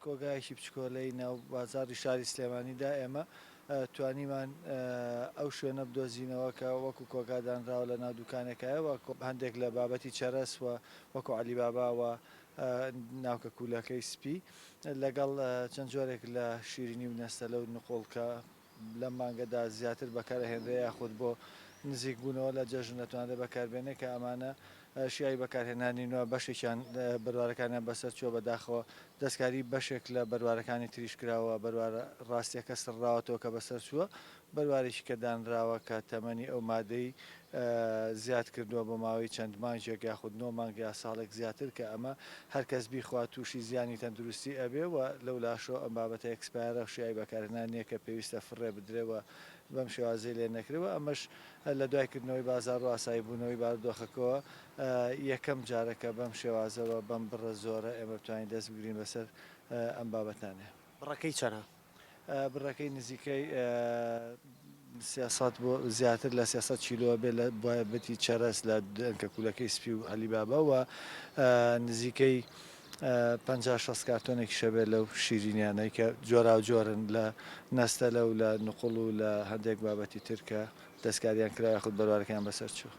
کۆگایەکی بچکۆلەی ناو بازاڕی شاری سلێمانیدا ئێمە توانیمان ئەو شوێنە بدۆزینەوە کە وەکو کۆگادانراوە لە ناو دوکانێکایەوە هەندێک لە بابەتی چەرەسوە وەکو عەلیباباوە ناوکە کوولەکەی سپی لەگەڵ چەند جۆرێک لە شیرینی و نەستەلە و نقۆڵکە لەم مانگەدا زیاتر بەکارهێنرێ یاخود بۆ نزیک بوونەوە لە جەژن دەتوانێت بەکاربێنێت کە ئەمانە شیای بەکارهێنانی نوێ بەشێکیان بەروارەکانیان بەسەر چوە بەداخەوە دەستکاری بەشێک لە بەروارەکانی تریش کراوە بەروارە ڕاستیەکە سڕاوەتەوە کە بەسەر چووە بەروارێکی کە دانراوە کە تەمەنی ئەو مادەی زیاد کردووە بۆ ماوەی چەند مانگێک یاخود 9 مانگ یا ساڵێک زیاتر کە ئەمە هەرکەس بیخوا تووشی زیانی تەندروستی ئەبێ و لەو لاشۆ ئەم بابەتە ئەکسپایرە شیای بەکارهێنانیە کە پێویستە فڕێ بدرێەوە بەم شێوازەی لێ نەکرێەوە ئەمەش لە دوایکردنەوەی بازار و ئاسایی بوونەوەی بارودۆخەکەەوە یەکەم جارەکە بەم شێوازەوە بەم بڕە زۆرە ئێمە بتوانین دەست بگرین بەسەر ئەم بابەتانێ. بڕەکەی چەنە؟ بڕەکەی نزیکەی سیاسات بۆ زیاتر لە 300 کیلۆ بێ لە بایەتی چەرەس لە دەنکە کوولەکەی سپی و عەلیباباوە نزیکەی 50-60 کارتۆنێکی شەبێت لەو شیرینیانەی کە جۆرا و جۆرن لە نەستەلە و لە نقڵ و لە هەندێک بابەتی ترکە دەستکاریان کرا یاخود بەروارەکەیان بەسەر چوو.